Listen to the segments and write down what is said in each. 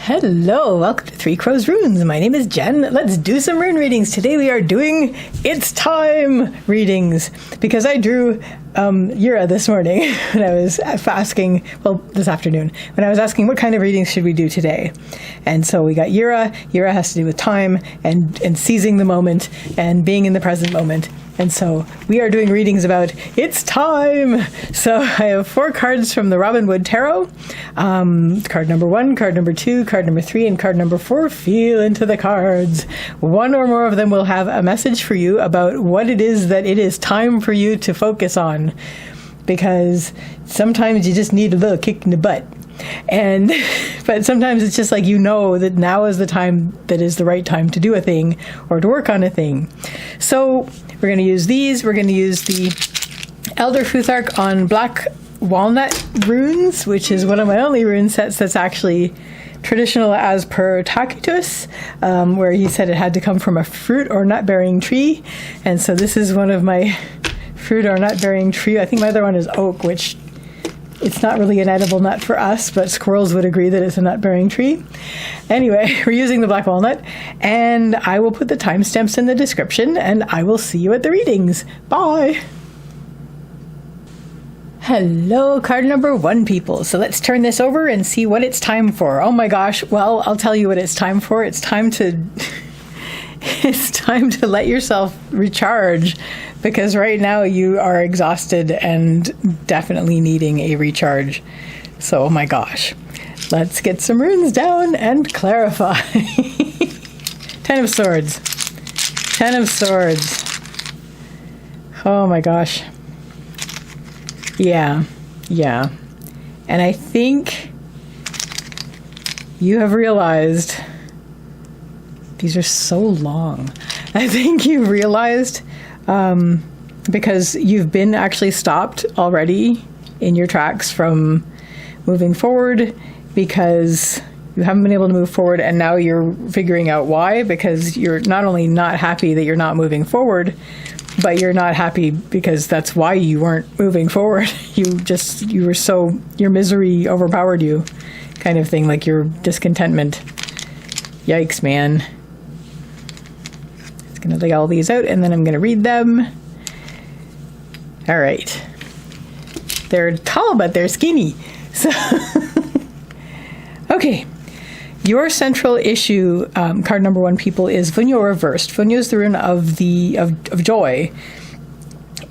Hello, welcome to Three Crows Runes. My name is Jen. Let's do some rune readings. Today we are doing It's Time readings because I drew Yura this morning when I was asking, this afternoon, when I was asking what kind of readings should we do today. And so we got Yura. Yura has to do with time and seizing the moment and being in the present moment. And so we are doing readings about It's Time. So I have 4 cards from the Robin Wood Tarot. Card number 1, card number 2, card number 3, and card number 4. Feel into the cards. One or more of them will have a message for you about what it is that it is time for you to focus on. Because sometimes you just need a little kick in the butt. But sometimes it's just like that now is the time that is the right time to do a thing or to work on a thing. So we're going to use these. We're going to use the Elder Futhark on Black Walnut runes, which is one of my only rune sets that's actually traditional as per Tacitus, where he said it had to come from a fruit or nut-bearing tree. And so this is one of my fruit or nut-bearing tree. I think my other one is oak, which it's not really an edible nut for us, but squirrels would agree that it's a nut-bearing tree. Anyway, we're using the black walnut, and I will put the timestamps in the description, and I will see you at the readings. Bye! Hello, card number 1, people. So let's turn this over and see what it's time for. Oh my gosh, well, I'll tell you what it's time for. It's time to let yourself recharge, because right now you are exhausted and definitely needing a recharge. So, oh my gosh. Let's get some runes down and clarify. 10 of Swords. 10 of Swords. Oh my gosh. Yeah. And I think you have realized these are so long. I think you realized because you've been actually stopped already in your tracks from moving forward because you haven't been able to move forward, and now you're figuring out why, because you're not only not happy that you're not moving forward, but you're not happy because that's why you weren't moving forward. Your misery overpowered you, kind of thing, like your discontentment. Yikes, man. It's going to lay all these out, and then I'm going to read them. All right. They're tall, but they're skinny. So, okay. Your central issue, card number 1, people, is Vunyo reversed. Vunyo is the rune of joy,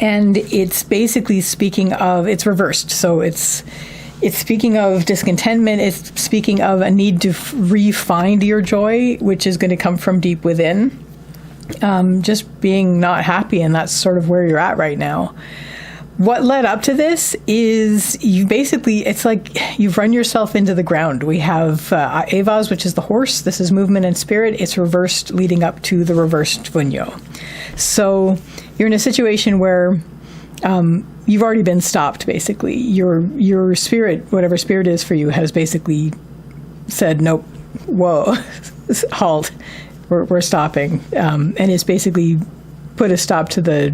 and it's basically speaking of, it's reversed. So it's speaking of discontentment. It's speaking of a need to re-find your joy, which is going to come from deep within. Just being not happy, and that's sort of where you're at right now. What led up to this is it's like you've run yourself into the ground. We have Avaz, which is the horse. This is movement and spirit. It's reversed, leading up to the reversed Vunyo. So you're in a situation where you've already been stopped, basically. Your spirit, whatever spirit is for you, has basically said, nope, whoa, halt, we're stopping. And it's basically put a stop to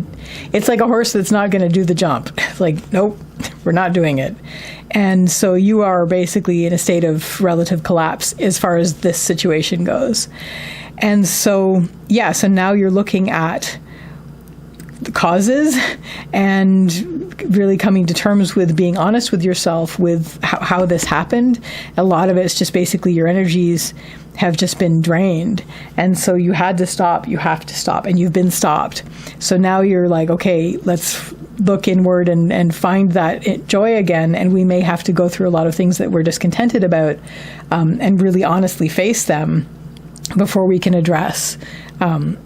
it's like a horse that's not going to do the jump. It's like, nope, we're not doing it. And so you are basically in a state of relative collapse as far as this situation goes. And so, so now you're looking at the causes and really coming to terms with being honest with yourself with how this happened. A lot of it's just basically your energies have just been drained, and so you have to stop, and you've been stopped. So now you're like, okay, let's look inward and find that joy again, and we may have to go through a lot of things that we're discontented about, and really honestly face them before we can address so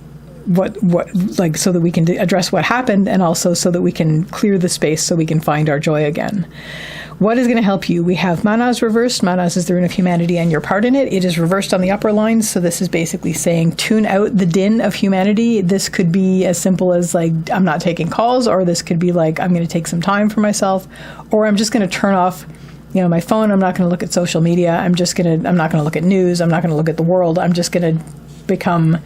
that we can address what happened, and also so that we can clear the space so we can find our joy again. What is going to help you? We have Manas reversed. Manas is the rune of humanity and your part in it. It is reversed on the upper line, so this is basically saying tune out the din of humanity. This could be as simple as like, I'm not taking calls, or this could be like, I'm going to take some time for myself, or I'm just going to turn off my phone. I'm not going to look at social media. I'm not going to look at news. I'm not going to look at the world. I'm just going to become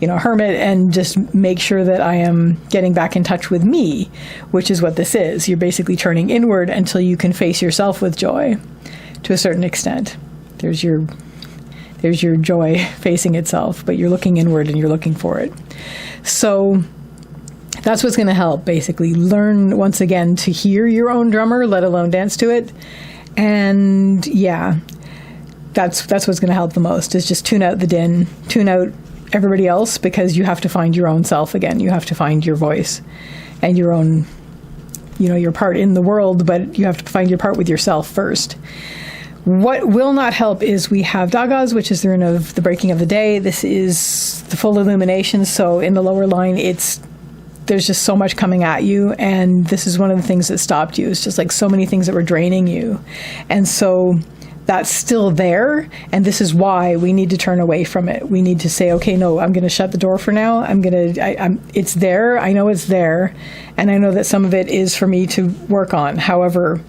hermit and just make sure that I am getting back in touch with me, which is what this is. You're basically turning inward until you can face yourself with joy to a certain extent. There's your There's your joy facing itself, but you're looking inward and you're looking for it. So that's what's going to help, basically. Learn, once again, to hear your own drummer, let alone dance to it. And yeah, that's what's going to help the most, is just tune out the din, tune out everybody else, because you have to find your own self again. You have to find your voice and your own, your part in the world, but you have to find your part with yourself first. What will not help is we have Dagas, which is the rune of the breaking of the day. This is the full illumination. So in the lower line, there's just so much coming at you, and this is one of the things that stopped you. It's just like so many things that were draining you. And so that's still there, and this is why we need to turn away from it. We need to say, okay, no, I'm going to shut the door for now. It's there. I know it's there, and I know that some of it is for me to work on. However,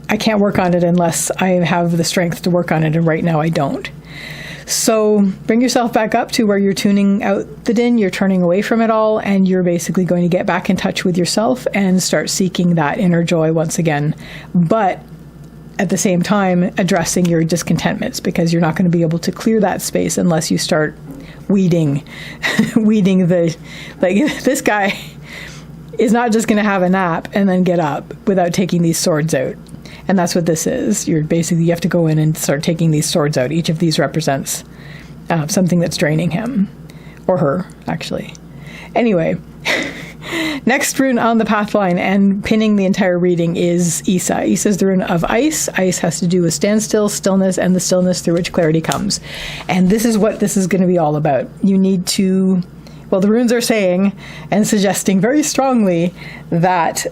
I can't work on it unless I have the strength to work on it, and right now I don't. So bring yourself back up to where you're tuning out the din, you're turning away from it all, and you're basically going to get back in touch with yourself and start seeking that inner joy once again. But at the same time, addressing your discontentments, because you're not going to be able to clear that space unless you start weeding this guy is not just going to have a nap and then get up without taking these swords out. And that's what this is. You have to go in and start taking these swords out. Each of these represents something that's draining him, or her, actually. Anyway, next rune on the pathline and pinning the entire reading is Isa. Isa is the rune of ice. Ice has to do with standstill, stillness, and the stillness through which clarity comes. And this is what this is going to be all about. You need to, the runes are saying and suggesting very strongly that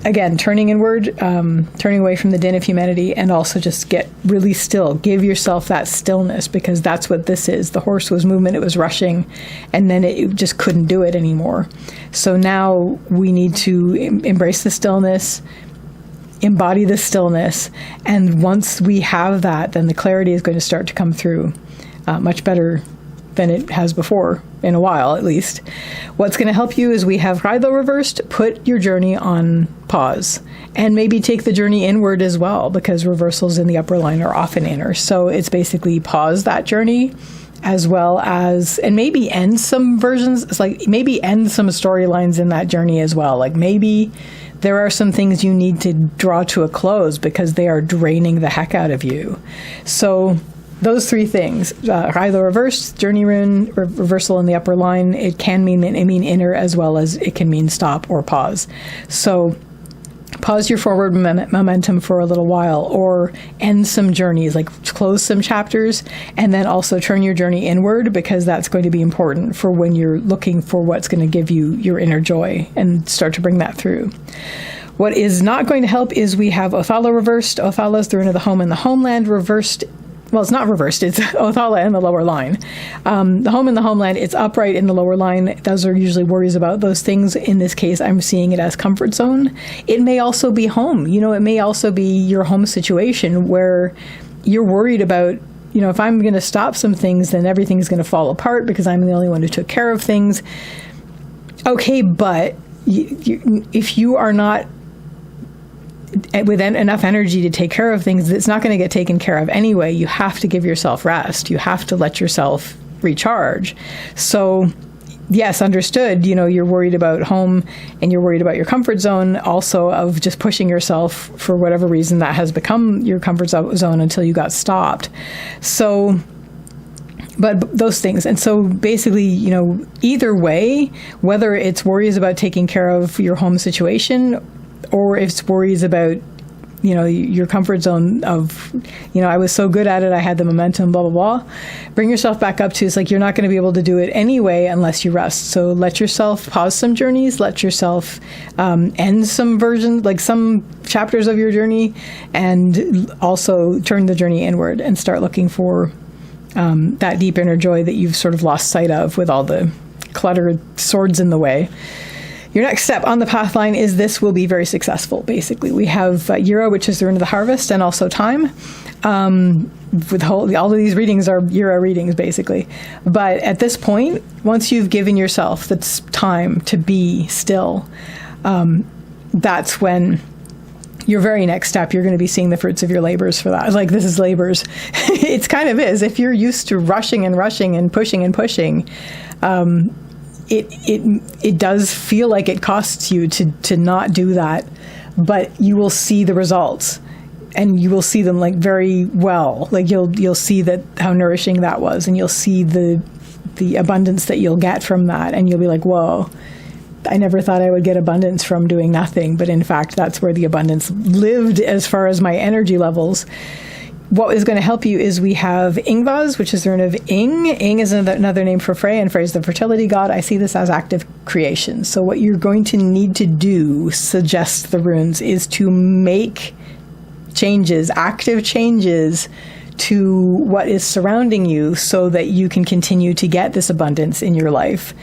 again, turning inward, turning away from the din of humanity, and also just get really still. Give yourself that stillness, because that's what this is. The horse was movement, it was rushing, and then it just couldn't do it anymore. So now we need to embrace the stillness, embody the stillness, and once we have that, then the clarity is going to start to come through much better than it has before, in a while at least. What's going to help you is we have Raido reversed. Put your journey on pause, and maybe take the journey inward as well, because reversals in the upper line are often inner. So it's basically pause that journey, as well as, and maybe end some versions. It's like maybe end some storylines in that journey as well. Like maybe there are some things you need to draw to a close because they are draining the heck out of you. So those three things, Raido reversed, journey rune, reversal in the upper line, it can mean inner, as well as it can mean stop or pause. So pause your forward momentum for a little while, or end some journeys, like close some chapters, and then also turn your journey inward, because that's going to be important for when you're looking for what's going to give you your inner joy, and start to bring that through. What is not going to help is we have Othala reversed. Othala is the rune of the home and the homeland. Reversed, well, it's not reversed, it's Othala in the lower line. The home and the homeland, it's upright in the lower line. Those are usually worries about those things. In this case, I'm seeing it as comfort zone. It may also be home. It may also be your home situation where you're worried about, if I'm going to stop some things, then everything's going to fall apart because I'm the only one who took care of things. Okay, but if you are not with enough energy to take care of things, it's not going to get taken care of anyway. You have to give yourself rest. You have to let yourself recharge. So yes, understood, you're worried about home and you're worried about your comfort zone, also of just pushing yourself for whatever reason that has become your comfort zone until you got stopped. So, but those things. And so basically, either way, whether it's worries about taking care of your home situation, or if it's worries about, your comfort zone of, I was so good at it, I had the momentum, blah, blah, blah. Bring yourself back up to, it's like you're not going to be able to do it anyway unless you rest. So let yourself pause some journeys, let yourself end some versions, like some chapters of your journey, and also turn the journey inward and start looking for that deep inner joy that you've sort of lost sight of with all the cluttered swords in the way. Your next step on the path line is this will be very successful, basically. We have Yura, which is the rune of the harvest, and also time. All of these readings are Yura readings, basically. But at this point, once you've given yourself the time to be still, that's when your very next step, you're going to be seeing the fruits of your labors for that. Like, this is labors. It's kind of is. If you're used to rushing and rushing and pushing, it does feel like it costs you to not do that, but you will see the results, and you will see them like very well. Like, you'll see that how nourishing that was, and you'll see the abundance that you'll get from that, and you'll be like, whoa, I never thought I would get abundance from doing nothing, but in fact, that's where the abundance lived as far as my energy levels. What is going to help you is we have Ingvaz, which is the rune of Ing. Ing is another name for Frey, and Frey is the fertility god. I see this as active creation. So what you're going to need to do, suggest the runes, is to make changes, active changes to what is surrounding you so that you can continue to get this abundance in your life.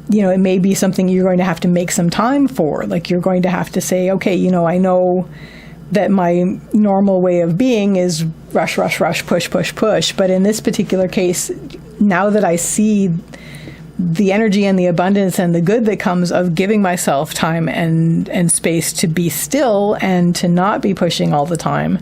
It may be something you're going to have to make some time for. Like, you're going to have to say, okay, I know that my normal way of being is rush, rush, rush, push, push, push. But in this particular case, now that I see the energy and the abundance and the good that comes of giving myself time and space to be still and to not be pushing all the time,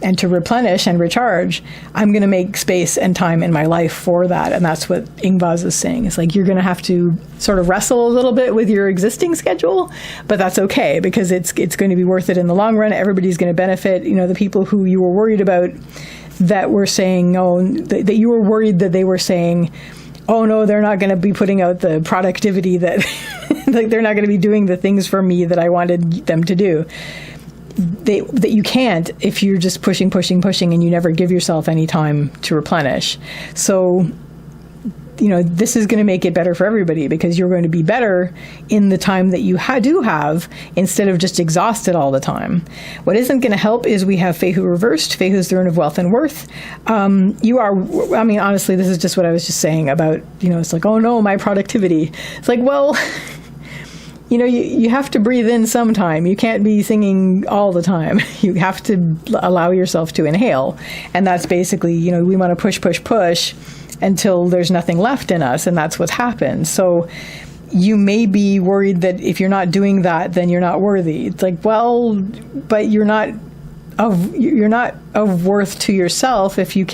and to replenish and recharge, I'm going to make space and time in my life for that. And that's what Ingvaz is saying. It's like, you're going to have to sort of wrestle a little bit with your existing schedule, but that's okay, because it's going to be worth it in the long run. Everybody's going to benefit. The people who you were worried about that were saying, that you were worried that they were saying, oh no, they're not going to be putting out the productivity that, like, they're not going to be doing the things for me that I wanted them to do. That you can't if you're just pushing, and you never give yourself any time to replenish. So, this is going to make it better for everybody, because you're going to be better in the time that you do have, instead of just exhausted all the time. What isn't going to help is we have Fehu reversed. Fehu is the rune of wealth and worth. Honestly, this is just what I was just saying about, it's like, oh no, my productivity. It's like, well, you have to breathe in sometime. You can't be singing all the time. You have to allow yourself to inhale. And that's basically, we want to push until there's nothing left in us. And that's what's happened. So you may be worried that if you're not doing that, then you're not worthy. It's like, well, but you're not of worth to yourself if you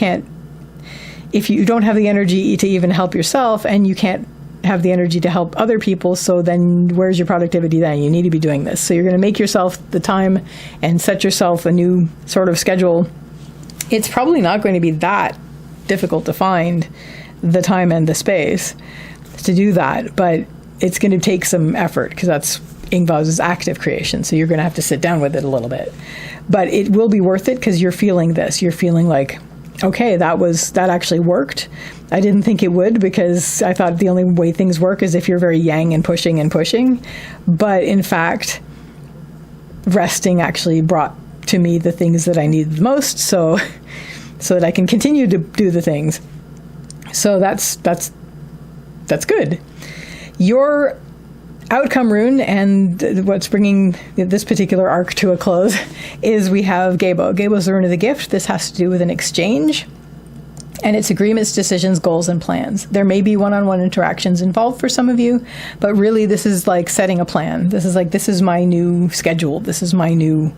don't have the energy to even help yourself, and you can't have the energy to help other people. So then where's your productivity then? You need to be doing this. So you're going to make yourself the time and set yourself a new sort of schedule. It's probably not going to be that difficult to find the time and the space to do that, but it's going to take some effort, because that's Ingvaz's active creation. So you're going to have to sit down with it a little bit, but it will be worth it, because you're feeling this. You're feeling like, okay, that actually worked. I didn't think it would, because I thought the only way things work is if you're very yang and pushing. But in fact, resting actually brought to me the things that I needed the most, so that I can continue to do the things. So that's good. Your outcome rune, and what's bringing this particular arc to a close, is we have Gebo. Gebo is the rune of the gift. This has to do with an exchange, and it's agreements, decisions, goals, and plans. There may be one-on-one interactions involved for some of you, but really this is like setting a plan. This is my new schedule. This is my new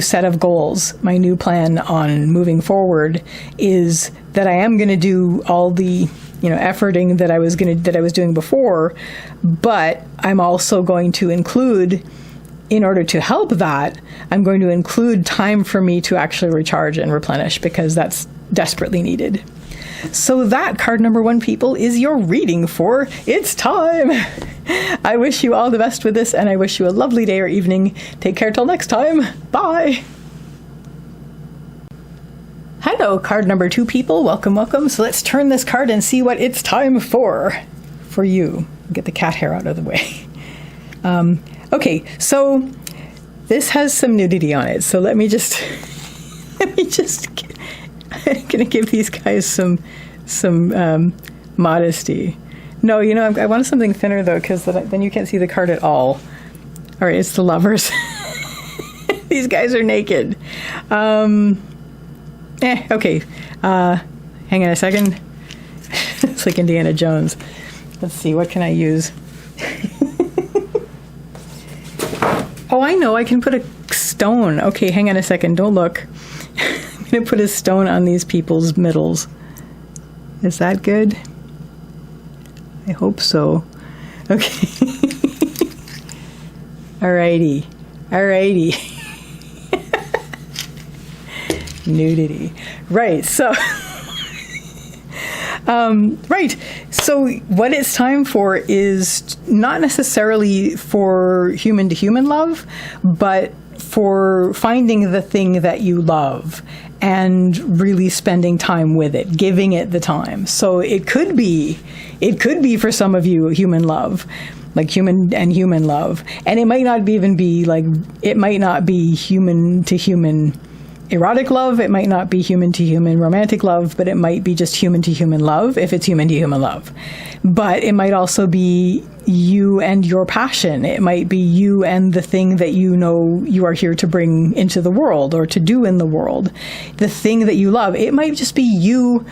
set of goals. My new plan on moving forward is that I am going to do all the efforting that I was doing before, but I'm also going to include, in order to help that, I'm going to include time for me to actually recharge and replenish, because that's desperately needed. So that, card number 1, people, is your reading for It's Time. I wish you all the best with this, and I wish you a lovely day or evening. Take care till next time. Bye. Hello, card number 2, people. Welcome. So let's turn this card and see what it's time for you. Get the cat hair out of the way. Okay, so this has some nudity on it. So let me just I'm gonna give these guys some modesty. No, I wanted something thinner though, because then you can't see the card at all. All right, it's the Lovers. These guys are naked. Okay. Hang on a second. It's like Indiana Jones. Let's see, what can I use? Oh, I know. I can put a stone. Okay, hang on a second. Don't look. I'm going to put a stone on these people's middles. Is that good? I hope so. Okay. Alrighty. Nudity. Right. So, right. So what it's time for is not necessarily for human to human love, but for finding the thing that you love and really spending time with it, giving it the time. So it could be for some of you human love, like human and human love. And it might not even be like, it might not be human to human erotic love. It might not be human to human romantic love, but it might be just human to human love if it's human to human love. But it might also be you and your passion. It might be you and the thing that you know you are here to bring into the world or to do in the world. The thing that you love. It might just be you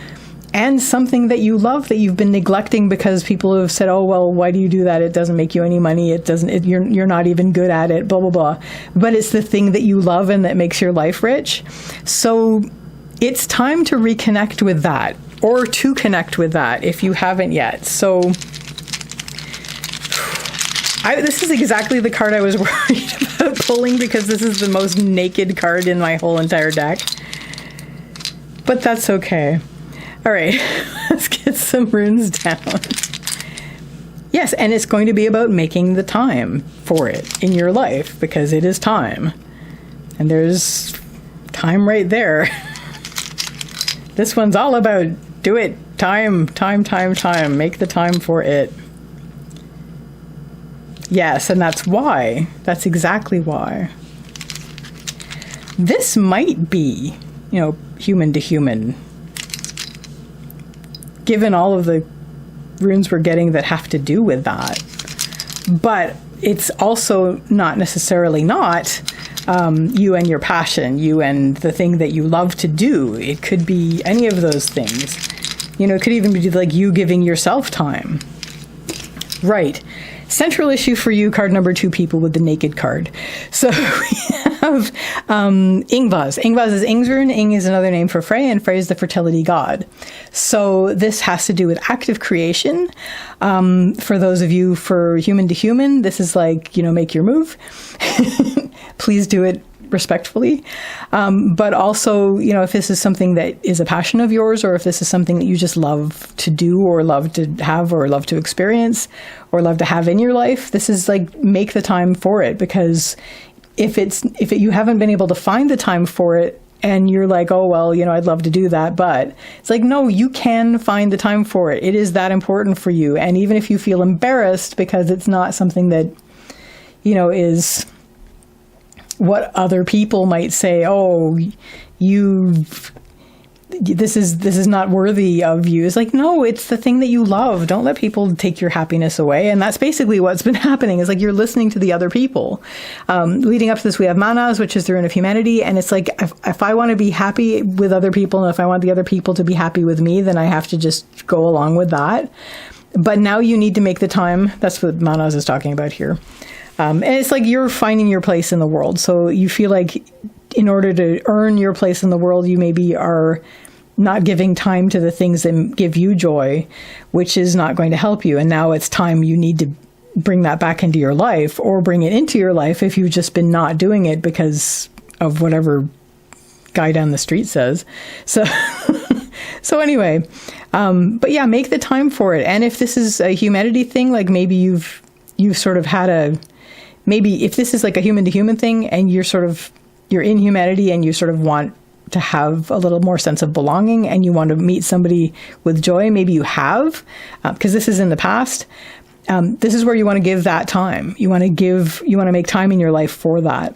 and something that you love that you've been neglecting because people have said, oh, well, why do you do that? It doesn't make you any money. You're not even good at it, blah, blah, blah. But it's the thing that you love and that makes your life rich. So it's time to reconnect with that, or to connect with that if you haven't yet. So this is exactly the card I was worried about pulling, because this is the most naked card in my whole entire deck. But that's okay. All right, let's get some runes down. Yes, and it's going to be about making the time for it in your life, because it is time. And there's time right there. This one's all about do it, time, make the time for it. Yes, and that's why. That's exactly why. This might be, human to human, given all of the runes we're getting that have to do with that. But it's also not necessarily not you and your passion, you and the thing that you love to do. It could be any of those things. It could even be like you giving yourself time. Right. Central issue for you, card number 2, people with the naked card. So we have Ingvaz. Ingvaz is Ing's rune. Ing is another name for Frey, and Frey is the fertility god. So this has to do with active creation. For those of you for human to human, this is like, make your move. Please do it respectfully. But also, if this is something that is a passion of yours, or if this is something that you just love to do or love to have or love to experience or love to have in your life, this is like, make the time for it. Because if you haven't been able to find the time for it and you're like, oh, well, I'd love to do that, but it's like, no, you can find the time for it. It is that important for you. And even if you feel embarrassed because it's not something that, is what other people might say, oh, this is not worthy of you. It's like, no, it's the thing that you love. Don't let people take your happiness away. And that's basically what's been happening, is like you're listening to the other people. Leading up to this, we have Manas, which is the rune of humanity. And it's like, if I want to be happy with other people, and if I want the other people to be happy with me, then I have to just go along with that. But now you need to make the time. That's what Manas is talking about here. And it's like you're finding your place in the world. So you feel like in order to earn your place in the world, you maybe are not giving time to the things that give you joy, which is not going to help you. And now it's time you need to bring that back into your life, or bring it into your life if you've just been not doing it because of whatever guy down the street says. So, so anyway, but yeah, make the time for it. And if this is a humanity thing, like maybe you've sort of had maybe if this is like a human to human thing and you're in humanity and you sort of want to have a little more sense of belonging and you want to meet somebody with joy, maybe you have, because this is in the past. This is where you want to give that time. You want to make time in your life for that.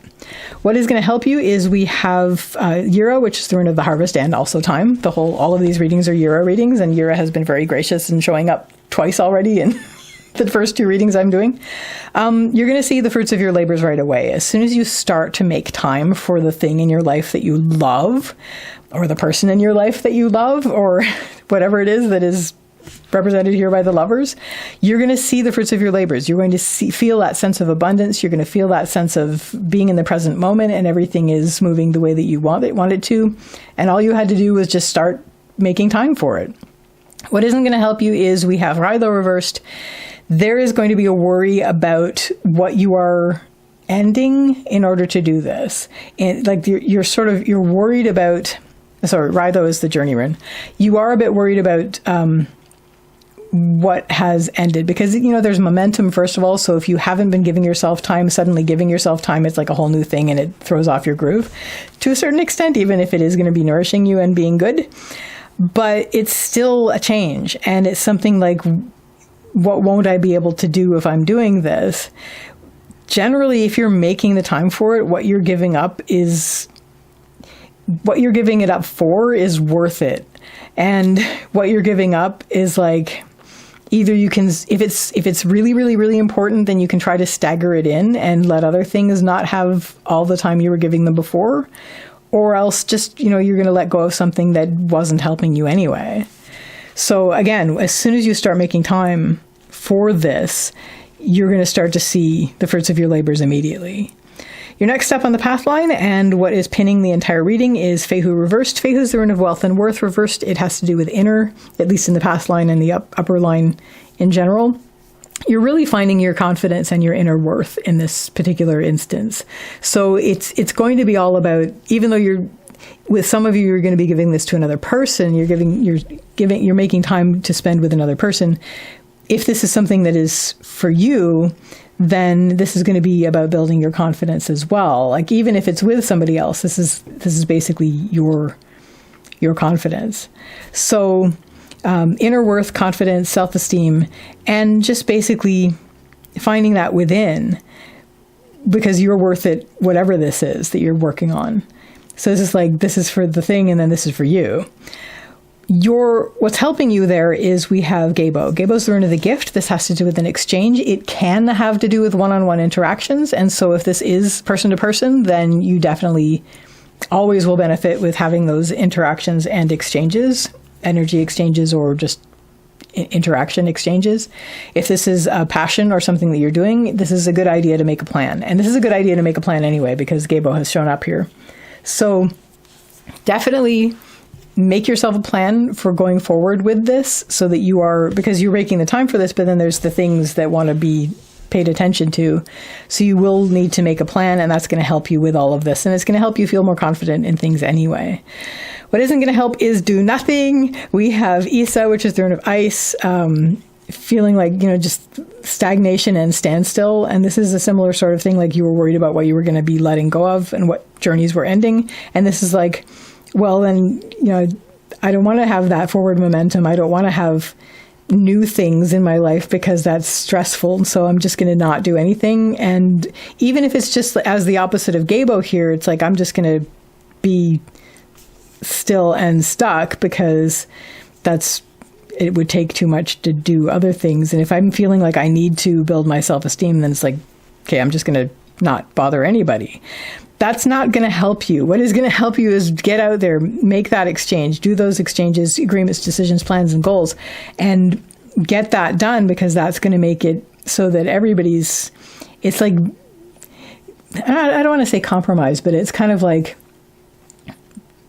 What is going to help you is we have Yura, which is the rune of the harvest, and also time. All of these readings are Yura readings, and Yura has been very gracious in showing up twice already in the first 2 readings I'm doing. You're going to see the fruits of your labors right away. As soon as you start to make time for the thing in your life that you love, or the person in your life that you love, or whatever it is that is represented here by the lovers, you're going to see the fruits of your labors. You're going to feel that sense of abundance. You're going to feel that sense of being in the present moment, and everything is moving the way that you want it to. And all you had to do was just start making time for it. What isn't going to help you is we have Rilo reversed. There is going to be a worry about what you are ending in order to do this. And like you're worried about, sorry, Rilo is the journey rune. You are a bit worried about what has ended, because there's momentum, first of all. So if you haven't been giving yourself time, suddenly giving yourself time, it's like a whole new thing, and it throws off your groove to a certain extent, even if it is going to be nourishing you and being good. But it's still a change, and it's something like, what won't I be able to do if I'm doing this? Generally, if you're making the time for it, what you're giving it up for is worth it. And what you're giving up is like, either you can, if it's really, really, really important, then you can try to stagger it in and let other things not have all the time you were giving them before. Or else just, you're going to let go of something that wasn't helping you anyway. So again, as soon as you start making time for this, you're going to start to see the fruits of your labors immediately. Your next step on the path line, and what is pinning the entire reading, is Fehu reversed. Fehu is the rune of wealth and worth reversed. It has to do with inner, at least in the path line and the upper line in general. You're really finding your confidence and your inner worth in this particular instance. So it's going to be all about, even though with some of you, you're going to be giving this to another person, you're making time to spend with another person. If this is something that is for you, then this is going to be about building your confidence as well. Like, even if it's with somebody else, this is basically your confidence. So inner worth, confidence, self-esteem, and just basically finding that within, because you're worth it, whatever this is that you're working on. So this is for the thing, and then this is for you. What's helping you there is we have Gabo. Gabo's the rune of the gift. This has to do with an exchange. It can have to do with one-on-one interactions. And so if this is person to person, then you definitely always will benefit with having those interactions and exchanges, energy exchanges, or just interaction exchanges. If this is a passion or something that you're doing, this is a good idea to make a plan. And this is a good idea to make a plan anyway, because Gabo has shown up here. So definitely make yourself a plan for going forward with this, so that because you're making the time for this, but then there's the things that want to be paid attention to. So you will need to make a plan, and that's going to help you with all of this. And it's going to help you feel more confident in things anyway. What isn't going to help is do nothing. We have Isa, which is the rune of ice, feeling like, just stagnation and standstill. And this is a similar sort of thing, like you were worried about what you were going to be letting go of and what journeys were ending. And this is like, well, then, I don't want to have that forward momentum. I don't want to have new things in my life because that's stressful. So I'm just going to not do anything. And even if it's just as the opposite of Gabo here, it's like, I'm just going to be still and stuck, because it would take too much to do other things. And if I'm feeling like I need to build my self-esteem, then it's like, okay, I'm just going to not bother anybody. That's not going to help you. What is going to help you is get out there, make that exchange, do those exchanges, agreements, decisions, plans, and goals, and get that done, because that's going to make it so that it's like, I don't want to say compromise, but it's kind of like,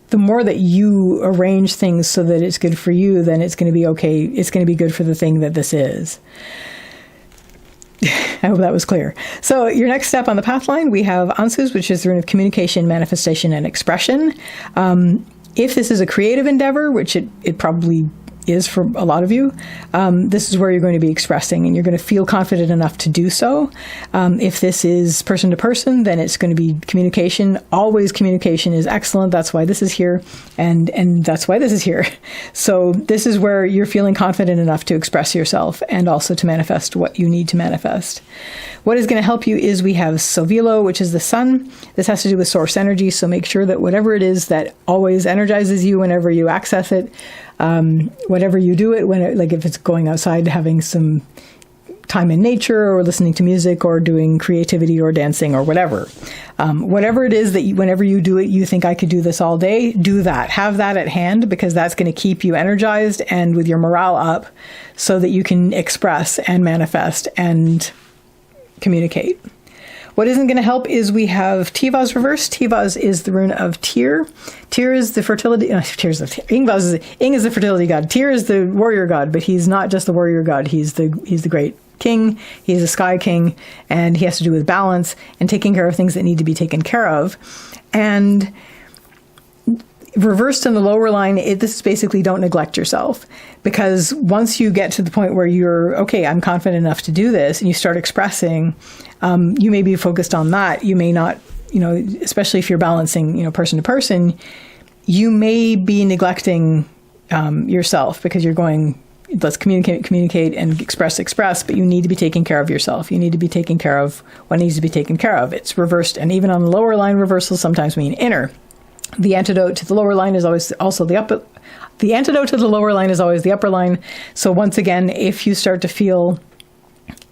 the more that you arrange things so that it's good for you, then it's going to be okay. It's going to be good for the thing that this is. I hope that was clear. So your next step on the path line, we have Ansus, which is the rune of communication, manifestation, and expression. If this is a creative endeavor, which it probably is for a lot of you, this is where you're going to be expressing, and you're going to feel confident enough to do so. If this is person to person, then it's going to be communication. Always communication is excellent. That's why this is here, and that's why this is here. So this is where you're feeling confident enough to express yourself and also to manifest what you need to manifest. What is going to help you is we have Sovilo, which is the sun. This has to do with source energy, so make sure that whatever it is that always energizes you whenever you access it, whatever you do it, like if it's going outside, having some time in nature or listening to music or doing creativity or dancing or whatever. Whatever it is that whenever you do it, you think I could do this all day, do that. Have that at hand, because that's going to keep you energized and with your morale up so that you can express and manifest and communicate. What isn't going to help is we have Tivaz reversed. Tivaz is the rune of Tyr. Tyr is the fertility. Ing is the fertility god. Tyr is the warrior god, but he's not just the warrior god. He's the great king. He's a sky king, and he has to do with balance and taking care of things that need to be taken care of. And reversed in the lower line, this is basically don't neglect yourself, because once you get to the point where you're, okay, I'm confident enough to do this, and you start expressing, you may be focused on that. You may not, especially if you're balancing, person to person, you may be neglecting yourself because you're going, let's communicate and express, but you need to be taking care of yourself. You need to be taking care of what needs to be taken care of. It's reversed, and even on the lower line, reversals sometimes mean inner. The antidote to the lower line is always also the upper. The antidote to the lower line is always the upper line. So once again, if you start to feel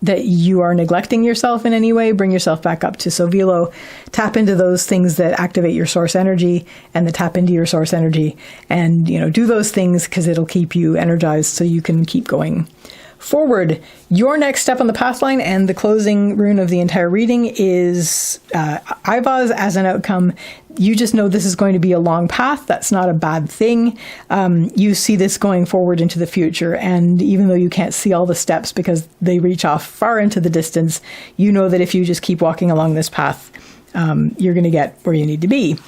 that you are neglecting yourself in any way, bring yourself back up to Sovilo. Tap into those things that activate your source energy, and tap into your source energy, and do those things, because it'll keep you energized so you can keep going forward. Your next step on the path line and the closing rune of the entire reading is Ivaz as an outcome. You just know this is going to be a long path. That's not a bad thing. You see this going forward into the future. And even though you can't see all the steps because they reach off far into the distance, you know that if you just keep walking along this path, you're going to get where you need to be.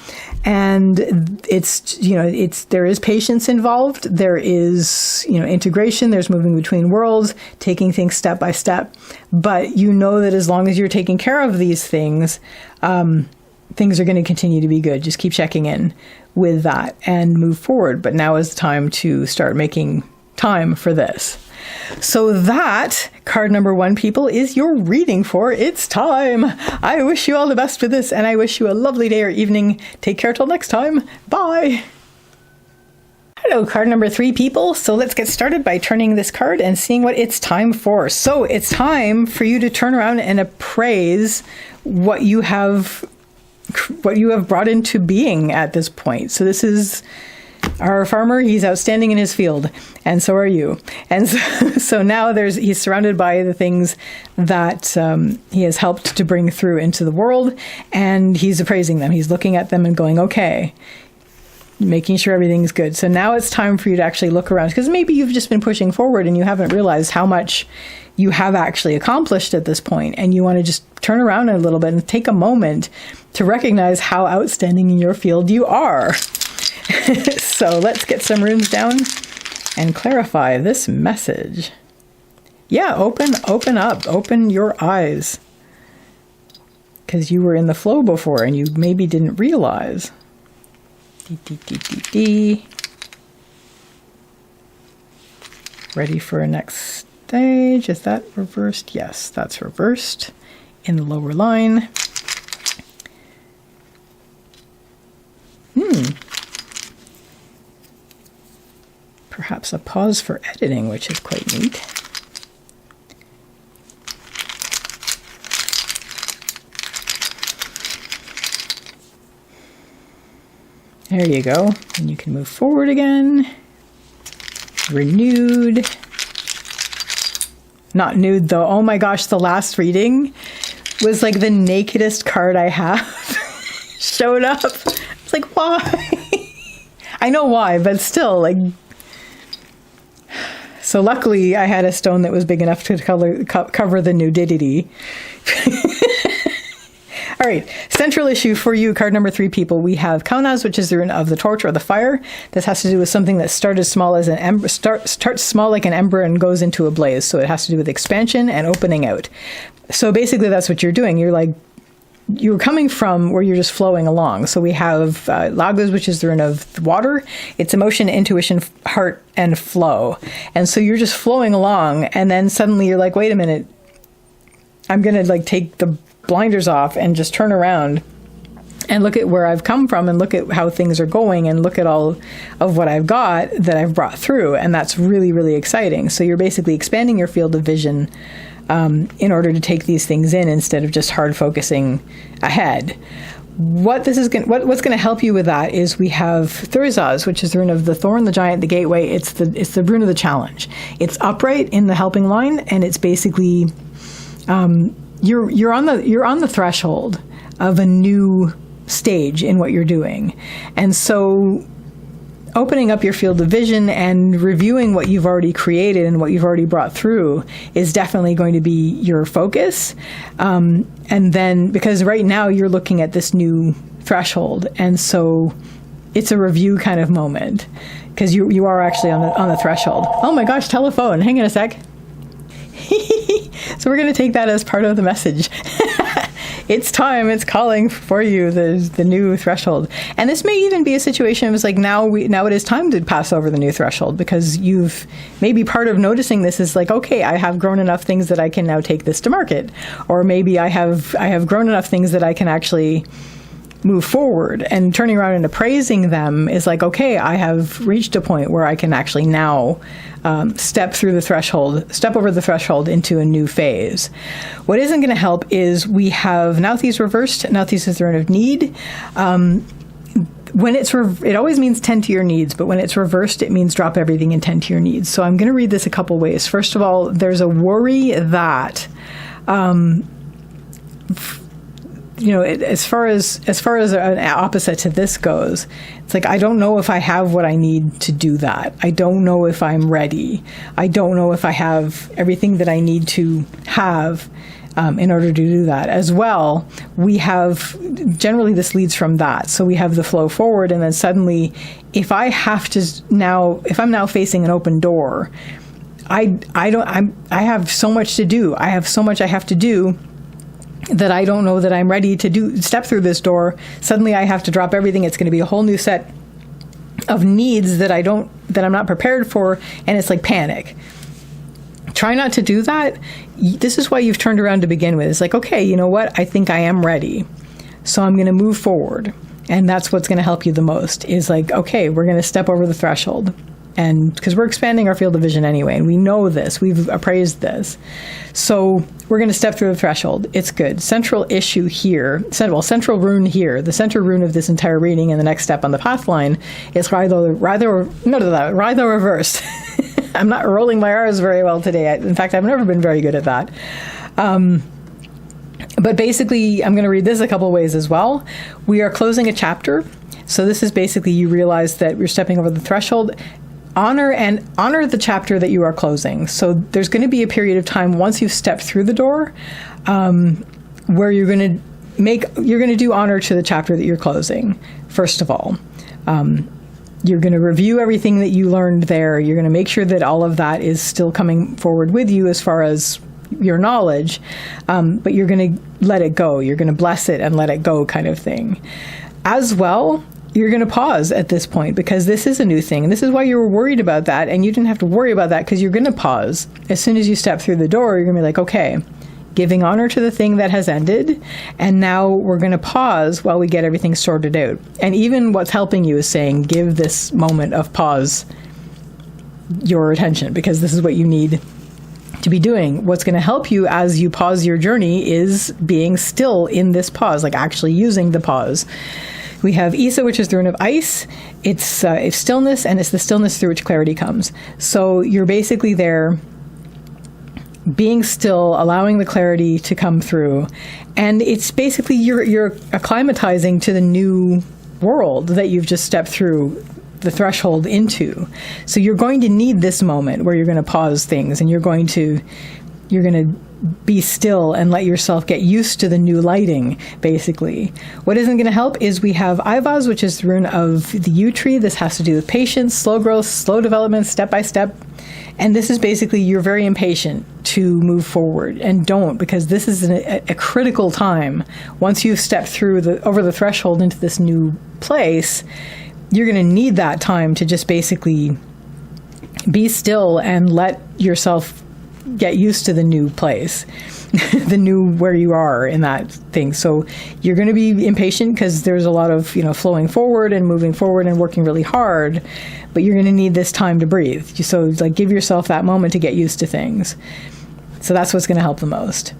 And there is patience involved. There is, integration. There's moving between worlds, taking things step by step. But you know that as long as you're taking care of these things, things are going to continue to be good. Just keep checking in with that and move forward. But now is the time to start making time for this. So that, card number 1, people, is your reading for It's Time. I wish you all the best with this, and I wish you a lovely day or evening. Take care till next time. Bye. Hello, card number 3, people. So let's get started by turning this card and seeing what it's time for. So it's time for you to turn around and appraise what you have brought into being at this point. So this is our farmer. He's outstanding in his field, and so are you. And so now he's surrounded by the things that he has helped to bring through into the world, and he's appraising them. He's looking at them and going, okay, making sure everything's good. So now it's time for you to actually look around, because maybe you've just been pushing forward and you haven't realized how much you have actually accomplished at this point, and you want to just turn around a little bit and take a moment to recognize how outstanding in your field you are. So let's get some runes down and clarify this message. Yeah, open up, open your eyes, because you were in the flow before and you maybe didn't realize. Ready for a next stage? Is that reversed? Yes, that's reversed in the lower line. Perhaps a pause for editing, which is quite neat. There you go. And you can move forward again. Renewed. Not nude, though. Oh my gosh, the last reading was like the nakedest card I have. Showed up. It's like, why? I know why, but still, like... So luckily, I had a stone that was big enough to cover the nudity. All right, central issue for you, card number 3, people. We have Kaunaz, which is the rune of the torch or the fire. This has to do with something that started small as an ember, starts small like an ember and goes into a blaze. So it has to do with expansion and opening out. So basically, that's what you're doing. You're coming from where you're just flowing along. So we have Lagos, which is the rune of water. It's emotion, intuition, heart, and flow. And so you're just flowing along, and then suddenly you're like, wait a minute, I'm going to take the blinders off and just turn around and look at where I've come from and look at how things are going and look at all of what I've got that I've brought through. And that's really, really exciting. So you're basically expanding your field of vision in order to take these things in instead of just hard focusing ahead. What's going to help you with that is we have TIIIIIME, which is the rune of the thorn, the giant, the gateway. It's the rune of the challenge. It's upright in the helping line, and it's basically you're on the threshold of a new stage in what you're doing, and so opening up your field of vision and reviewing what you've already created and what you've already brought through is definitely going to be your focus. And then, because right now you're looking at this new threshold, and so it's a review kind of moment, because you are actually on the threshold. Oh my gosh, telephone, hang on a sec. So we're going to take that as part of the message. It's time, it's calling for you, the new threshold. And this may even be a situation of like, now it is time to pass over the new threshold, because you've maybe part of noticing this is like, okay, I have grown enough things that I can now take this to market. Or maybe I have grown enough things that I can actually move forward, and turning around and appraising them is like, okay, I have reached a point where I can actually now step over the threshold into a new phase. What isn't going to help is we have Nauthi's reversed. Nauthi's is the rune of need. When it always means tend to your needs, but when it's reversed, it means drop everything and tend to your needs. So I'm going to read this a couple ways. First of all, there's a worry that as far as an opposite to this goes, it's like, I don't know if I have what I need to do that. I don't know if I'm ready. I don't know if I have everything that I need to have in order to do that. As well, we have, generally this leads from that. So we have the flow forward, and then suddenly, if I'm now facing an open door, I have so much to do. I have so much I have to do that I don't know that I'm ready to step through this door. Suddenly I have to drop everything. It's going to be a whole new set of needs that I'm not prepared for, and it's like panic. Try not to do that. This is why you've turned around to begin with. It's like, okay, you know what? I think I am ready. So I'm going to move forward. And that's what's going to help you the most, is like, okay, we're going to step over the threshold. And because we're expanding our field of vision anyway, and we know this, we've appraised this. So we're going to step through the threshold. It's good. Central issue here, central rune here, the center rune of this entire reading and the next step on the path line is Rhytho reversed. I'm not rolling my R's very well today. In fact, I've never been very good at that. But basically, I'm going to read this a couple ways as well. We are closing a chapter. So this is basically, you realize that you're stepping over the threshold. Honor the chapter that you are closing. So there's going to be a period of time once you've stepped through the door, where you're going to do honor to the chapter that you're closing. First of all, you're going to review everything that you learned there. You're going to make sure that all of that is still coming forward with you as far as your knowledge, but you're going to let it go. You're going to bless it and let it go, kind of thing. As well, you're going to pause at this point, because this is a new thing. And this is why you were worried about that. And you didn't have to worry about that, because you're going to pause. As soon as you step through the door, you're going to be like, okay, giving honor to the thing that has ended. And now we're going to pause while we get everything sorted out. And even what's helping you is saying, give this moment of pause your attention, because this is what you need to be doing. What's going to help you as you pause your journey is being still in this pause, like actually using the pause. We have Isa, which is the rune of ice. It's stillness, and it's the stillness through which clarity comes. So you're basically there being still, allowing the clarity to come through. And it's basically you're acclimatizing to the new world that you've just stepped through the threshold into. So you're going to need this moment where you're going to pause things, and you're going to be still and let yourself get used to the new lighting, basically. What isn't going to help is we have Ivaz, which is the rune of the yew tree. This has to do with patience, slow growth, slow development, step by step. And this is basically, you're very impatient to move forward, and don't, because this is a critical time. Once you've stepped over the threshold into this new place, you're going to need that time to just basically be still and let yourself get used to the new place, the new where you are in that thing. So you're going to be impatient, because there's a lot of flowing forward and moving forward and working really hard, but you're going to need this time to breathe. So like, give yourself that moment to get used to things. So that's what's going to help the most.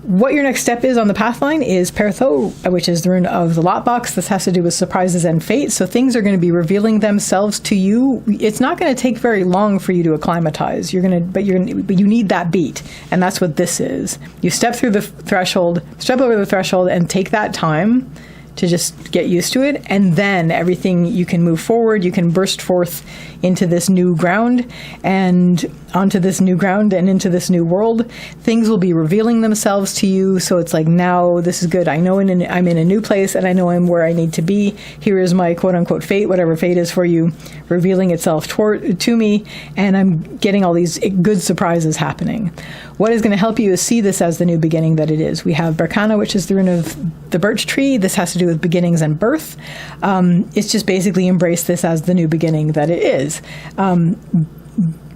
What your next step is on the pathline is Pertho, which is the rune of the lot box. This has to do with surprises and fate. So things are going to be revealing themselves to you. It's not going to take very long for you to acclimatize. But you need that beat, and that's what this is. You step over the threshold, and take that time to just get used to it, and then everything, you can move forward, you can burst forth into this new ground and onto this new ground and into this new world. Things will be revealing themselves to you, so it's like, now this is good. I know I'm in a new place, and I know I'm where I need to be. Here is my quote-unquote fate, whatever fate is for you, revealing itself to me, and I'm getting all these good surprises happening. What is going to help you is see this as the new beginning that it is. We have Berkana, which is the rune of the birch tree. This has to do with beginnings and birth. It's just basically embrace this as the new beginning that it is.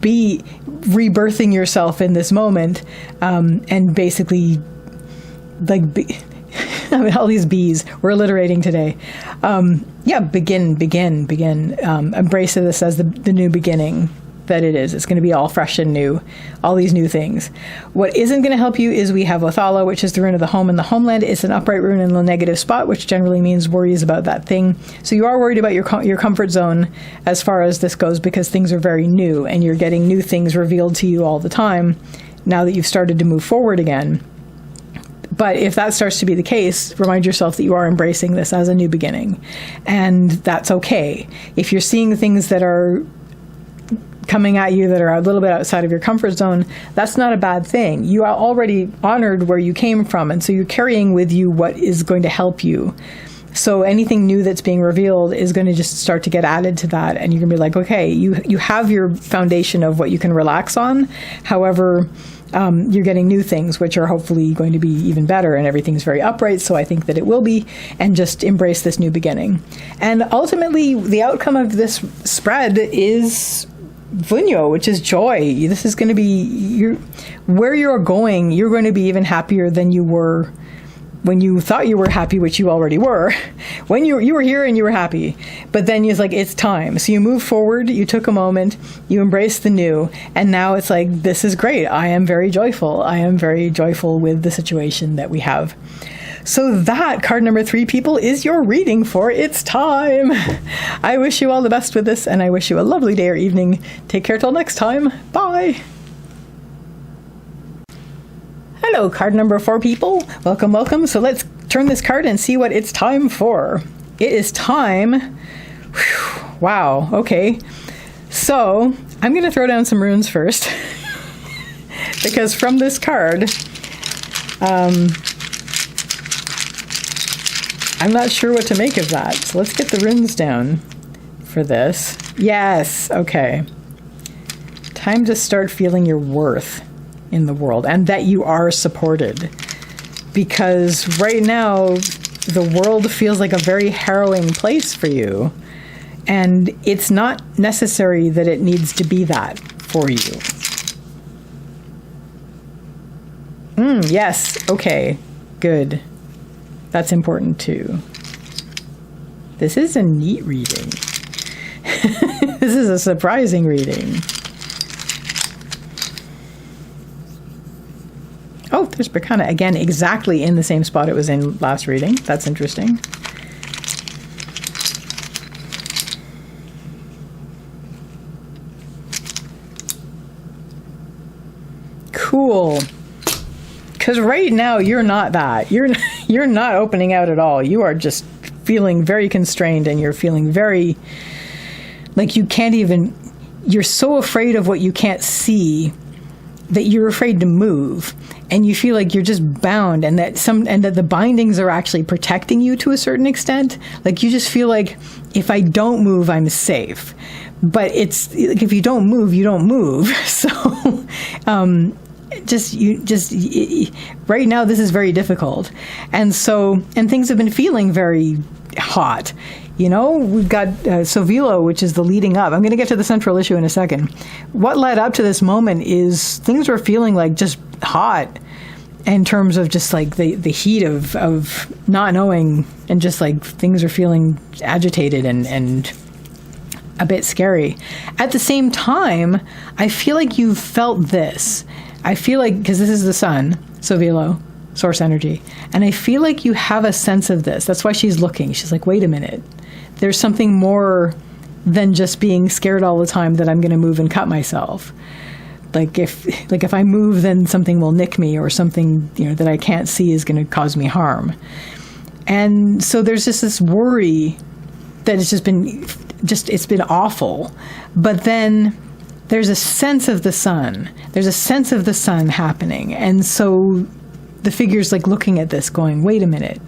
Be rebirthing yourself in this moment, and basically, I mean, all these bees, we're alliterating today. Begin. Embrace this as the new beginning that it is. It's going to be all fresh and new, all these new things. What isn't going to help you is we have Othala, which is the rune of the home and the homeland. It's an upright rune in the negative spot, which generally means worries about that thing. So you are worried about your comfort zone as far as this goes, because things are very new and you're getting new things revealed to you all the time now that you've started to move forward again. But if that starts to be the case, remind yourself that you are embracing this as a new beginning, and that's okay. If you're seeing things that are coming at you that are a little bit outside of your comfort zone, that's not a bad thing. You are already honored where you came from, and so you're carrying with you what is going to help you. So anything new that's being revealed is going to just start to get added to that, and you're going to be like, okay, you have your foundation of what you can relax on. However, you're getting new things, which are hopefully going to be even better, and everything's very upright, so I think that it will be, and just embrace this new beginning. And ultimately, the outcome of this spread is Vunyo, which is joy. This is going to be where you're going. You're going to be even happier than you were when you thought you were happy, which you already were. When you were here and you were happy, but then it's like, it's time. So you move forward. You took a moment. You embraced the new, and now it's like, this is great. I am very joyful. I am very joyful with the situation that we have. So that, card number 3, people, is your reading for It's Time. I wish you all the best with this, and I wish you a lovely day or evening. Take care till next time. Bye. Hello, card number 4, people. Welcome, welcome. So let's turn this card and see what it's time for. It is time. Whew, wow. Okay. So I'm going to throw down some runes first, because from this card, I'm not sure what to make of that. So let's get the runes down for this. Yes. Okay. Time to start feeling your worth in the world, and that you are supported. Because right now, the world feels like a very harrowing place for you. And it's not necessary that it needs to be that for you. Yes. Okay. Good. That's important too. This is a neat reading. This is a surprising reading. Oh, there's Berkana again, exactly in the same spot it was in last reading. That's interesting. Cool. Because right now you're not that. You're not opening out at all. You are just feeling very constrained, and you're feeling very like you can't even. You're so afraid of what you can't see that you're afraid to move, and you feel like you're just bound, and that the bindings are actually protecting you to a certain extent. Like you just feel like, if I don't move, I'm safe. But it's like, if you don't move, you don't move. So right now this is very difficult, and things have been feeling very hot. We've got Sovilo, which is the leading up. I'm going to get to the central issue in a second. What led up to this moment is things were feeling like just hot, in terms of just like the heat of not knowing, and just like things are feeling agitated and a bit scary. At the same time, I feel like you've felt this. I feel like, because this is the sun, so Velo, source energy, and I feel like you have a sense of this. That's why she's looking. She's like, wait a minute. There's something more than just being scared all the time that I'm going to move and cut myself. Like if I move, then something will nick me, or something, you know, that I can't see is going to cause me harm. And so there's just this worry that it's it's been awful. But then there's a sense of the sun. There's a sense of the sun happening. And so the figure's like looking at this going, wait a minute.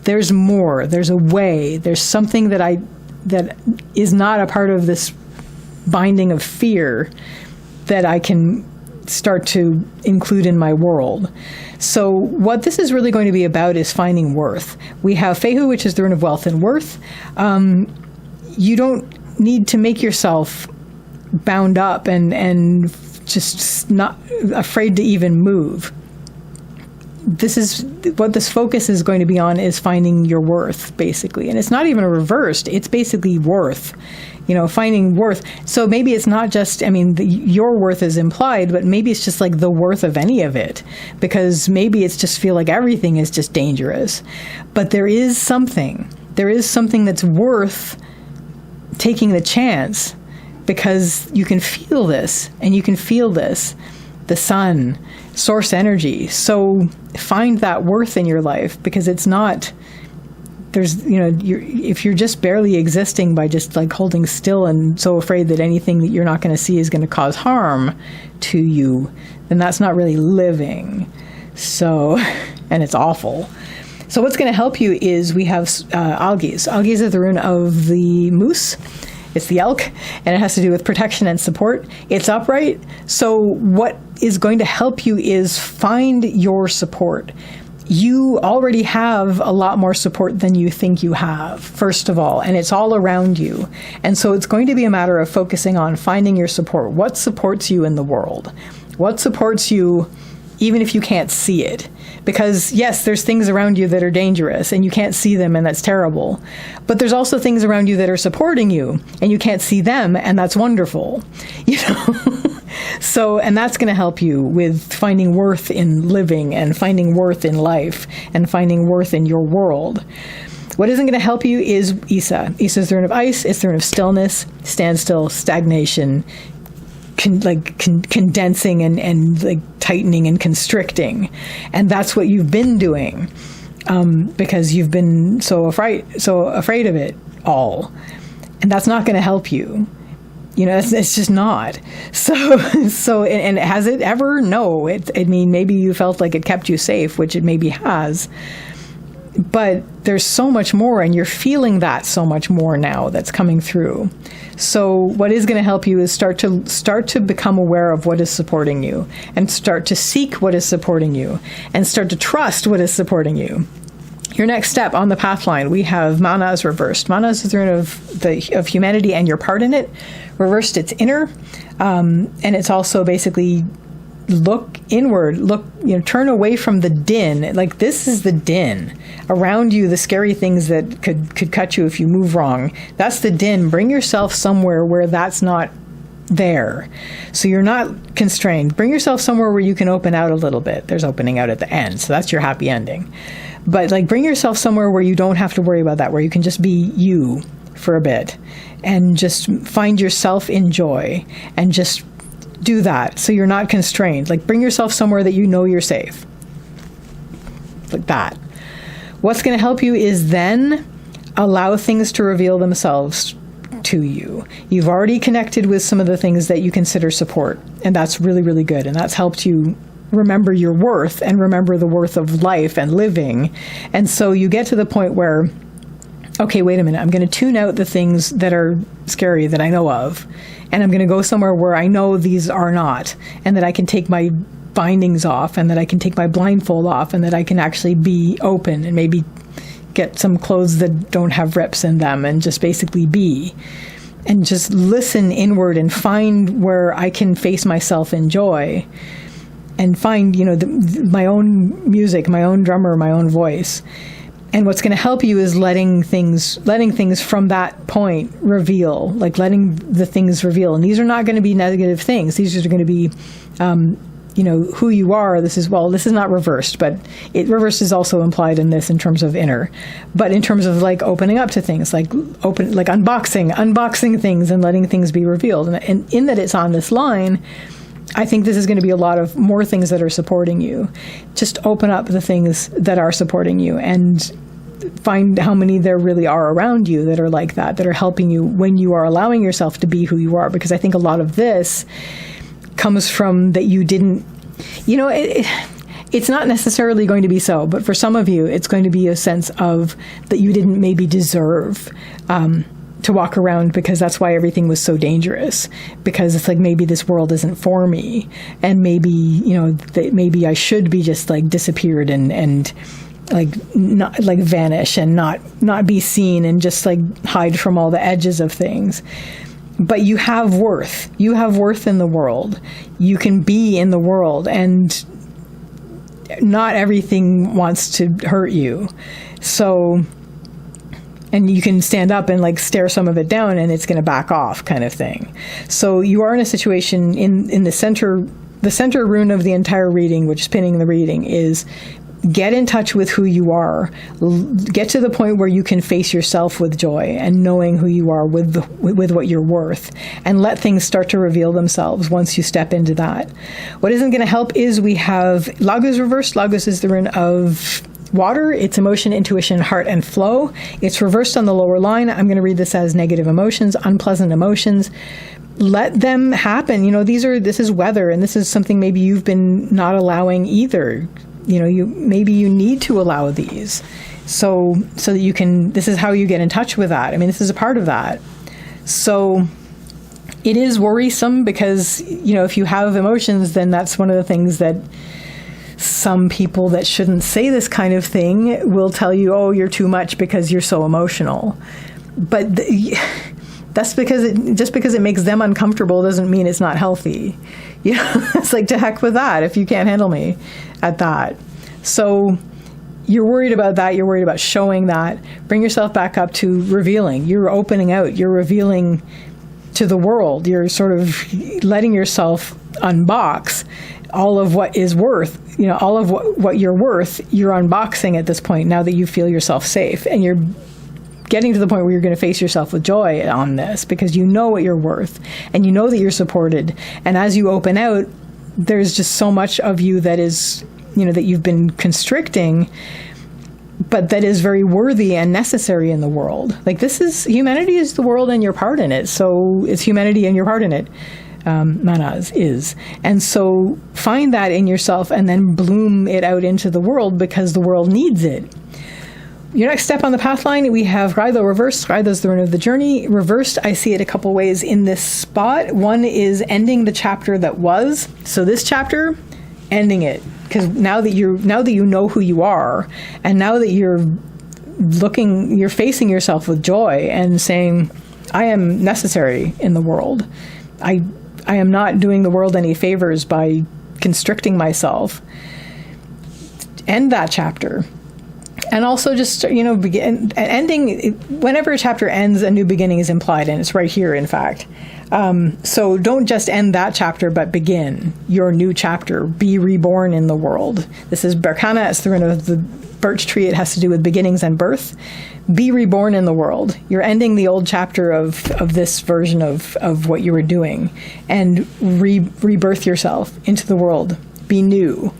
There's more. There's a way. There's something that is not a part of this binding of fear that I can start to include in my world. So what this is really going to be about is finding worth. We have Fehu, which is the rune of wealth and worth. You don't need to make yourself bound up and just not afraid to even move. This is what this focus is going to be on, is finding your worth, basically. And it's not even a reversed, it's basically worth, finding worth. So maybe it's not just, your worth is implied, but maybe it's just like the worth of any of it, because maybe it's just feel like everything is just dangerous. But there is something that's worth taking the chance, because you can feel this, and you can feel this, the sun, source energy. So find that worth in your life, because it's not, if you're just barely existing by just like holding still and so afraid that anything that you're not going to see is going to cause harm to you, then that's not really living. So, and it's awful. So what's going to help you is we have algaes. Algaes are the rune of the moose. It's the elk, and it has to do with protection and support. It's upright. So what is going to help you is find your support. You already have a lot more support than you think you have, first of all, and it's all around you. And so it's going to be a matter of focusing on finding your support. What supports you in the world? What supports you even if you can't see it? Because yes, there's things around you that are dangerous and you can't see them, and that's terrible. But there's also things around you that are supporting you and you can't see them, and that's wonderful. So, and that's going to help you with finding worth in living, and finding worth in life, and finding worth in your world. What isn't going to help you is Isa. Isa is the rune of ice. It's the rune of stillness, standstill, stagnation, condensing and like tightening and constricting. And that's what you've been doing, because you've been so afraid of it all. And that's not going to help you. It's just not. So, and has it ever? No. Maybe you felt like it kept you safe, which it maybe has. But there's so much more, and you're feeling that so much more now that's coming through. So what is going to help you is start to become aware of what is supporting you, and start to seek what is supporting you, and start to trust what is supporting you. Your next step on the path line, we have Mana is reversed. Mana is the rune of humanity and your part in it. Reversed, it's inner, and it's also basically look inward, turn away from the din. Like, this is the din around you, the scary things that could cut you if you move wrong. That's the din. Bring yourself somewhere where that's not there, so you're not constrained. Bring yourself somewhere where you can open out a little bit. There's opening out at the end, so that's your happy ending. But bring yourself somewhere where you don't have to worry about that, where you can just be you for a bit, and just find yourself in joy, and just do that so you're not constrained. Bring yourself somewhere that you're safe. Like that. What's going to help you is then allow things to reveal themselves to you. You've already connected with some of the things that you consider support, and that's really, really good. And that's helped you remember your worth, and remember the worth of life and living. And so you get to the point where, okay, wait a minute, I'm going to tune out the things that are scary that I know of, and I'm going to go somewhere where I know these are not, and that I can take my bindings off, and that I can take my blindfold off, and that I can actually be open, and maybe get some clothes that don't have rips in them, and just basically be, and just listen inward and find where I can face myself in joy, and find, my own music, my own drummer, my own voice. And what's going to help you is letting things from that point reveal, letting the things reveal. And these are not going to be negative things. These are going to be who you are, this is not reversed, but reversed is also implied in this in terms of inner, but in terms of like opening up to things, like unboxing things and letting things be revealed. And in that it's on this line, I think this is going to be a lot of more things that are supporting you. Just open up the things that are supporting you and find how many there really are around you that are like that are helping you when you are allowing yourself to be who you are. Because I think a lot of this comes from that you didn't, it's not necessarily going to be so, but for some of you, it's going to be a sense of that you didn't maybe deserve to walk around, because that's why everything was so dangerous, because it's like, maybe this world isn't for me, and maybe, that maybe I should be just like disappeared and like not like vanish and not be seen and just like hide from all the edges of things. But you have worth. You have worth in the world. You can be in the world, and not everything wants to hurt you. So, and you can stand up and like stare some of it down, and it's going to back off, kind of thing. So you are in a situation in the center rune of the entire reading, which is pinning the reading, is get in touch with who you are. Get to the point where you can face yourself with joy and knowing who you are with what you're worth, and let things start to reveal themselves once you step into that. What isn't going to help is we have Lagos reversed. Lagos is the rune of water. It's emotion, intuition, heart, and flow. It's reversed on the lower line. I'm going to read this as negative emotions, unpleasant emotions. Let them happen. This is weather, and this is something maybe you've been not allowing either. Maybe you need to allow these so that you can, this is how you get in touch with that. I mean, this is a part of that. So it is worrisome because, if you have emotions, then that's one of the things that some people that shouldn't say this kind of thing will tell you, oh, you're too much because you're so emotional. But that's because just because it makes them uncomfortable doesn't mean it's not healthy. It's like, to heck with that if you can't handle me at that. So you're worried about that. You're worried about showing that. Bring yourself back up to revealing. You're opening out. You're revealing to the world. You're sort of letting yourself unbox all of what is worth, all of what you're worth. You're unboxing at this point now that you feel yourself safe, and you're getting to the point where you're going to face yourself with joy on this, because you know what you're worth, and you know that you're supported. And as you open out, there's just so much of you that is, that you've been constricting, but that is very worthy and necessary in the world. Like, humanity is the world and your part in it. So it's humanity and your part in it. Manas is. And so find that in yourself and then bloom it out into the world, because the world needs it. Your next step on the path line, we have Raido reversed. Raido is the rune of the journey. Reversed, I see it a couple ways in this spot. One is ending the chapter that was. So this chapter, ending it. Because now that you know who you are, and now that you're facing yourself with joy and saying, I am necessary in the world. I am not doing the world any favors by constricting myself. End that chapter. And also just, ending, whenever a chapter ends, a new beginning is implied, and it's right here, in fact. So don't just end that chapter, but begin your new chapter. Be reborn in the world. This is Berkana. It's the rune of the birch tree. It has to do with beginnings and birth. Be reborn in the world. You're ending the old chapter of this version of what you were doing, and rebirth yourself into the world. Be new.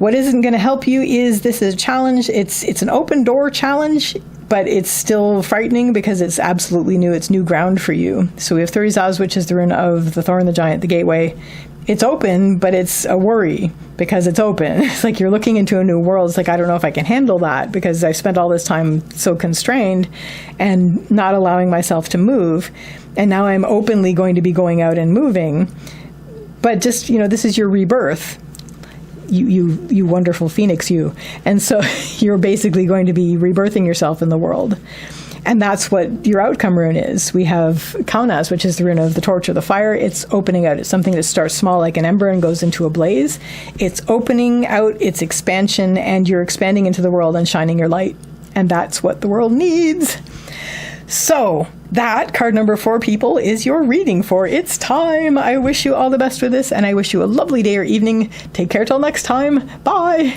What isn't going to help you is, this is a challenge. It's an open door challenge, but it's still frightening because it's absolutely new. It's new ground for you. So we have Thurizaz, which is the rune of the thorn, the giant, the gateway. It's open, but it's a worry because it's open. It's like you're looking into a new world. It's like, I don't know if I can handle that because I've spent all this time so constrained and not allowing myself to move. And now I'm openly going to be going out and moving. But just, this is your rebirth. You wonderful phoenix, you. And so you're basically going to be rebirthing yourself in the world. And that's what your outcome rune is. We have Kaunas, which is the rune of the torch or the fire. It's opening out. It's something that starts small like an ember and goes into a blaze. It's opening out, it's expansion, and you're expanding into the world and shining your light. And that's what the world needs. So that, card number 4, people, is your reading for It's Time. I wish you all the best with this, and I wish you a lovely day or evening. Take care till next time. Bye.